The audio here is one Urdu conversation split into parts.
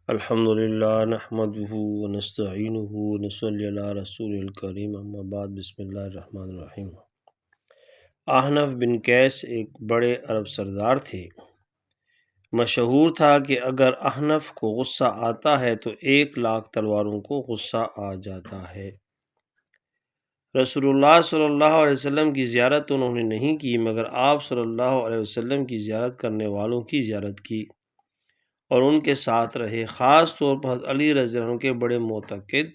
الحمد للہ نحمده ونستعینه ونصلی علی رسول الکریم اما بعد بسم اللہ الرحمن الرحیم۔ احنف بن قیس ایک بڑے عرب سردار تھے۔ مشہور تھا کہ اگر احنف کو غصہ آتا ہے تو 1,00,000 تلواروں کو غصہ آ جاتا ہے۔ رسول اللہ صلی اللہ علیہ وسلم کی زیارت انہوں نے نہیں کی، مگر آپ صلی اللہ علیہ وسلم کی زیارت کرنے والوں کی زیارت کی اور ان کے ساتھ رہے۔ خاص طور پر حضرت علی رضی اللہ عنہ کے بڑے معتقد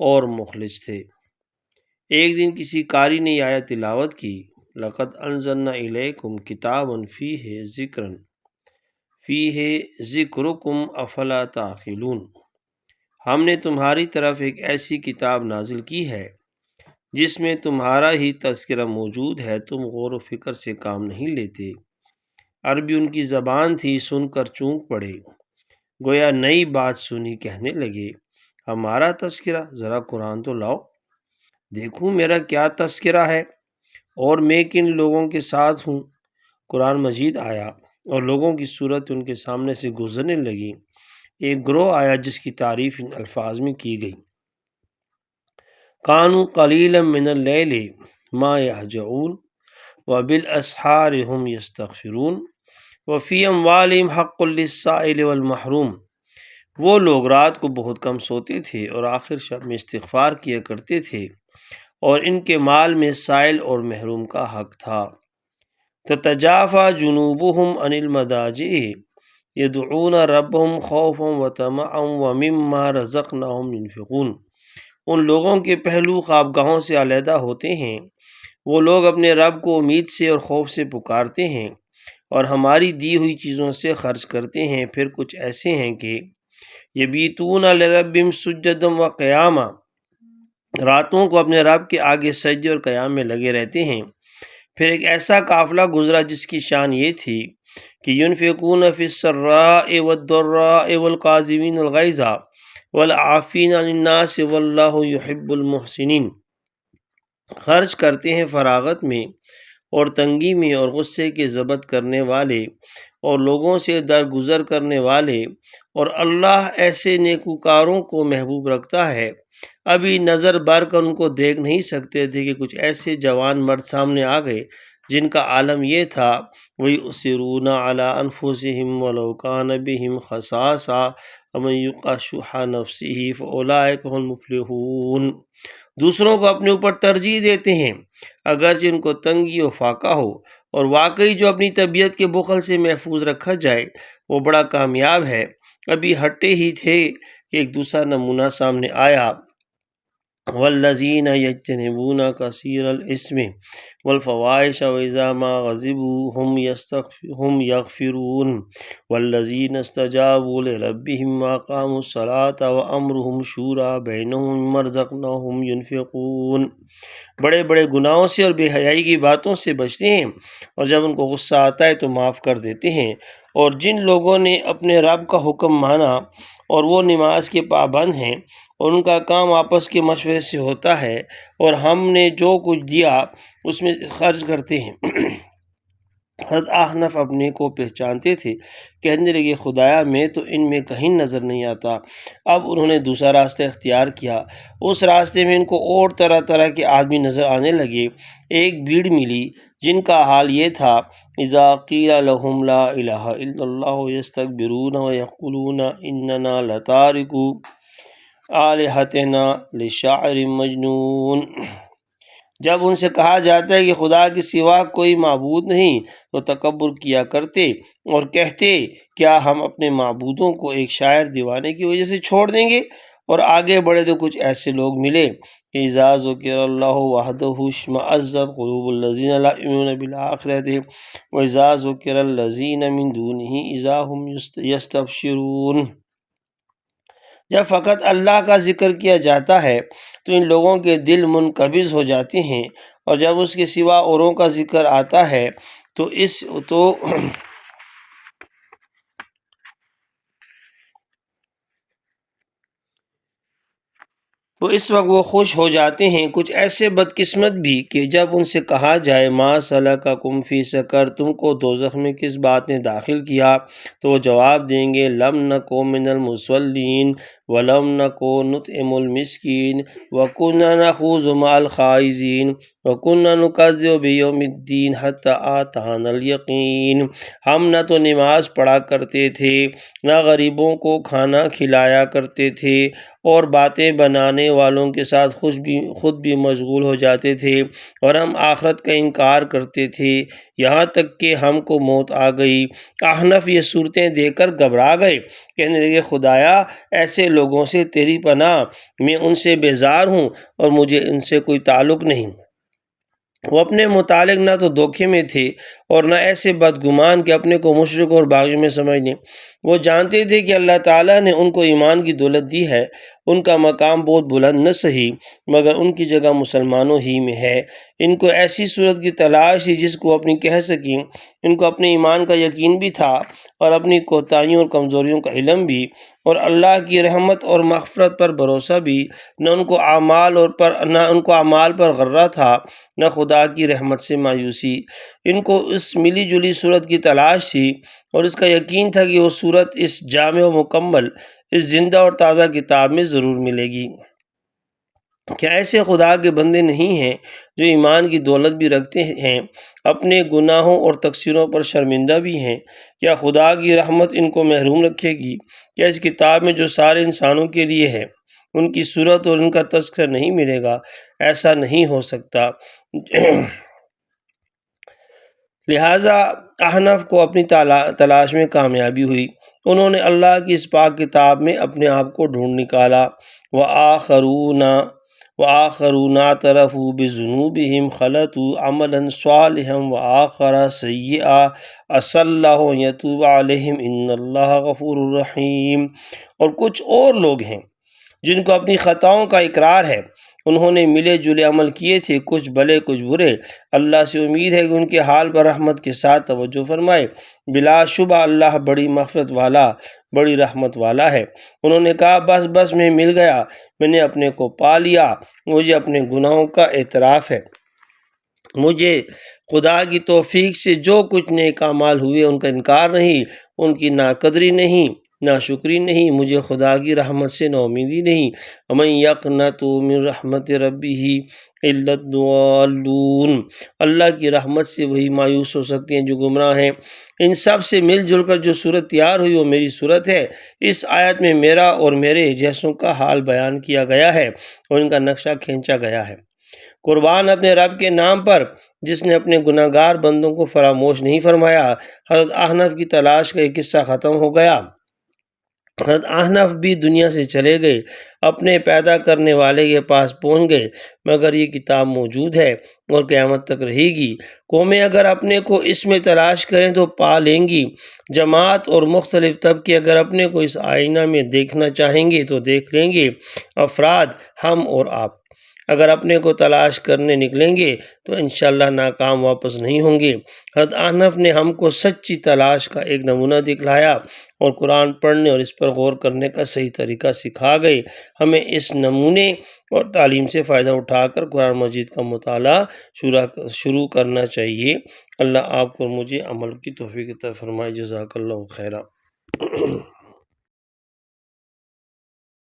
اور مخلص تھے۔ ایک دن کسی قاری نے یہ آیت تلاوت کی، لَقَدْ أَنزَلْنَا إِلَيْكُمْ كِتَابًا فِيهِ ذِكْرُكُمْ أَفَلَا تَعْقِلُونَ۔ ہم نے تمہاری طرف ایک ایسی کتاب نازل کی ہے جس میں تمہارا ہی تذکرہ موجود ہے، تم غور و فکر سے کام نہیں لیتے۔ عربی ان کی زبان تھی، سن کر چونک پڑے، گویا نئی بات سنی، کہنے لگے ہمارا تذکرہ؟ ذرا قرآن تو لاؤ، دیکھوں میرا کیا تذکرہ ہے اور میں کن لوگوں کے ساتھ ہوں۔ قرآن مجید آیا اور لوگوں کی صورت ان کے سامنے سے گزرنے لگی۔ ایک گروہ آیا جس کی تعریف ان الفاظ میں کی گئی، کانوا قلیلا من اللیل ما یہجعون وبالاسحار هم یستغفرون وفی اموالہم حق للسائل والمحروم۔ وہ لوگ رات کو بہت کم سوتے تھے اور آخر شب میں استغفار کیا کرتے تھے، اور ان کے مال میں سائل اور محروم کا حق تھا۔ تتجافی جنوبہم عن المضاجع یدعون ربہم خوفا وطمعا ومما رزقناہم ینفقون۔ ان لوگوں کے پہلو خوابگاہوں سے علیحدہ ہوتے ہیں، وہ لوگ اپنے رب کو امید سے اور خوف سے پکارتے ہیں اور ہماری دی ہوئی چیزوں سے خرچ کرتے ہیں۔ پھر کچھ ایسے ہیں کہ یبیتون لربہم سجدا وقیاما، راتوں کو اپنے رب کے آگے سجدے اور قیام میں لگے رہتے ہیں۔ پھر ایک ایسا قافلہ گزرا جس کی شان یہ تھی کہ ینفقون فی السراء والضراء والکاظمین الغیظ والعافین عن الناس واللہ یحب المحسنین۔ خرچ کرتے ہیں فراغت میں اور تنگی میں، اور غصے کے ضبط کرنے والے اور لوگوں سے درگزر کرنے والے، اور اللہ ایسے نیکوکاروں کو محبوب رکھتا ہے۔ ابھی نظر بھر کر ان کو دیکھ نہیں سکتے تھے کہ کچھ ایسے جوان مرد سامنے آ گئے جن کا عالم یہ تھا، وَيُؤْثِرُونَ عَلَىٰ أَنفُسِهِمْ وَلَوْ كَانَ بِهِمْ خَصَاصَةٌ وَمَن يُوقَ شُحَّ نَفْسِهِ فَأُولَٰئِكَ هُمُ الْمُفْلِحُونَ۔ دوسروں کو اپنے اوپر ترجیح دیتے ہیں اگرچہ ان کو تنگی و فاقہ ہو، اور واقعی جو اپنی طبیعت کے بخل سے محفوظ رکھا جائے وہ بڑا کامیاب ہے۔ ابھی ہٹے ہی تھے کہ ایک دوسرا نمونہ سامنے آیا، والذین یجتنبون کثیر الاسم والفواحش واذا ما غضبوا هم یغفرون والذین استجابوا لربهم واقاموا الصلاة وامرهم شورى بینہم مما رزقناہم ینفقون۔ بڑے بڑے گناہوں سے اور بے حیائی کی باتوں سے بچتے ہیں، اور جب ان کو غصہ آتا ہے تو معاف کر دیتے ہیں۔ اور جن لوگوں نے اپنے رب کا حکم مانا اور وہ نماز کے پابند ہیں اور ان کا کام آپس کے مشورے سے ہوتا ہے، اور ہم نے جو کچھ دیا اس میں خرچ کرتے ہیں۔ حضرت احنف اپنے کو پہچانتے تھے، کہنے لگے خدایا میں تو ان میں کہیں نظر نہیں آتا۔ اب انہوں نے دوسرا راستہ اختیار کیا۔ اس راستے میں ان کو اور طرح طرح کے آدمی نظر آنے لگے۔ ایک بھیڑ ملی جن کا حال یہ تھا، اذا قیل لهم لا الہ الا اللہ یستکبرون ویقولون اننا لتارکو آلہتنا لشاعر مجنون۔ جب ان سے کہا جاتا ہے کہ خدا کے سوا کوئی معبود نہیں تو تکبر کیا کرتے اور کہتے کیا ہم اپنے معبودوں کو ایک شاعر دیوانے کی وجہ سے چھوڑ دیں گے؟ اور آگے بڑھے تو کچھ ایسے لوگ ملے، اذا ذکر اللہ وحدہ اشمئزت قلوب الذین لا یؤمنون بالآخرۃ واذا ذکر الذین من دونہ اذا هم یستبشرون۔ جب فقط اللہ کا ذکر کیا جاتا ہے تو ان لوگوں کے دل منقبض ہو جاتے ہیں، اور جب اس کے سوا اوروں کا ذکر آتا ہے تو اس وقت وہ خوش ہو جاتے ہیں، کچھ ایسے بدقسمت بھی کہ جب ان سے کہا جائے ما سلککم فی سقر، تم کو دوزخ میں کس بات نے داخل کیا، تو وہ جواب دیں گے لم نکو من المصلین ولم نکو نطعم المسکین وکنا نخوض مع الخائضین وکنا نکذب بیوم الدین حتی آتانا الیقین، ہم نہ تو نماز پڑھا کرتے تھے، نہ غریبوں کو کھانا کھلایا کرتے تھے، اور باتیں بنانے والوں کے ساتھ خود بھی مشغول ہو جاتے تھے، اور ہم آخرت کا انکار کرتے تھے، یہاں تک کہ ہم کو موت آ گئی۔ احنف یہ صورتیں دیکھ کر گھبرا گئے، کہنے لگے خدایا ایسے لوگوں سے تیری پناہ، میں ان سے بیزار ہوں اور مجھے ان سے کوئی تعلق نہیں۔ وہ اپنے متعلق نہ تو دھوکے میں تھے اور نہ ایسے بدگمان کہ اپنے کو مشرک اور باغی میں سمجھ لیں۔ وہ جانتے تھے کہ اللہ تعالیٰ نے ان کو ایمان کی دولت دی ہے، ان کا مقام بہت بلند نہ سہی مگر ان کی جگہ مسلمانوں ہی میں ہے۔ ان کو ایسی صورت کی تلاش تھی جس کو اپنی کہہ سکیں، ان کو اپنے ایمان کا یقین بھی تھا اور اپنی کوتاہیوں اور کمزوریوں کا علم بھی، اور اللہ کی رحمت اور مغفرت پر بھروسہ بھی، نہ ان کو اعمال پر غرہ تھا، نہ خدا کی رحمت سے مایوسی۔ ان کو اس ملی جلی صورت کی تلاش تھی اور اس کا یقین تھا کہ وہ صورت اس جامع و مکمل، اس زندہ اور تازہ کتاب میں ضرور ملے گی۔ کیا ایسے خدا کے بندے نہیں ہیں جو ایمان کی دولت بھی رکھتے ہیں، اپنے گناہوں اور تقصیروں پر شرمندہ بھی ہیں؟ کیا خدا کی رحمت ان کو محروم رکھے گی؟ کیا اس کتاب میں جو سارے انسانوں کے لیے ہے ان کی صورت اور ان کا تذکرہ نہیں ملے گا؟ ایسا نہیں ہو سکتا۔ لہٰذا احنف کو اپنی تلاش میں کامیابی ہوئی، انہوں نے اللہ کی اس پاک کتاب میں اپنے آپ کو ڈھونڈ نکالا۔ وآخرون اعترفوا بذنوبہم خلطوا عملا صالحا وآخر سیئا عسى اللہ ان یتوب علیہم ان اللہ غفور رحیم۔ اور کچھ اور لوگ ہیں جن کو اپنی خطاؤں کا اقرار ہے، انہوں نے ملے جلے عمل کیے تھے، کچھ بھلے کچھ برے، اللہ سے امید ہے کہ ان کے حال پر رحمت کے ساتھ توجہ فرمائے۔ بلا شبہ اللہ بڑی مغفرت والا، بڑی رحمت والا ہے۔ انہوں نے کہا بس میں مل گیا، میں نے اپنے کو پا لیا، مجھے اپنے گناہوں کا اعتراف ہے، مجھے خدا کی توفیق سے جو کچھ نیک اعمال ہوئے ان کا انکار نہیں، ان کی ناقدری نہیں، ناشکری نہیں، مجھے خدا کی رحمت سے نا امیدی نہیں۔ وَمَن يَقْنَطُ مِن رحمت رَبِّهِ إِلَّا الضَّالُّونَ، اللہ کی رحمت سے وہی مایوس ہو سکتے ہیں جو گمراہ ہیں۔ ان سب سے مل جل کر جو صورت تیار ہوئی وہ میری صورت ہے۔ اس آیت میں میرا اور میرے جیسوں کا حال بیان کیا گیا ہے اور ان کا نقشہ کھینچا گیا ہے۔ قربان اپنے رب کے نام پر جس نے اپنے گناہ گار بندوں کو فراموش نہیں فرمایا۔ حضرت احنف کی تلاش کا ایک قصہ ختم ہو گیا۔ حضرت احنف بھی دنیا سے چلے گئے، اپنے پیدا کرنے والے کے پاس پہنچ گئے، مگر یہ کتاب موجود ہے اور قیامت تک رہے گی۔ قومیں اگر اپنے کو اس میں تلاش کریں تو پا لیں گی، جماعت اور مختلف طبقے اگر اپنے کو اس آئینہ میں دیکھنا چاہیں گے تو دیکھ لیں گے۔ افراد، ہم اور آپ، اگر اپنے کو تلاش کرنے نکلیں گے تو انشاءاللہ ناکام واپس نہیں ہوں گے۔ حضرت احنف نے ہم کو سچی تلاش کا ایک نمونہ دکھلایا اور قرآن پڑھنے اور اس پر غور کرنے کا صحیح طریقہ سکھا گئے۔ ہمیں اس نمونے اور تعلیم سے فائدہ اٹھا کر قرآن مجید کا مطالعہ شروع کرنا چاہیے۔ اللہ آپ کو اور مجھے عمل کی توفیق عطا فرمائے۔ جزاک اللہ خیرہ۔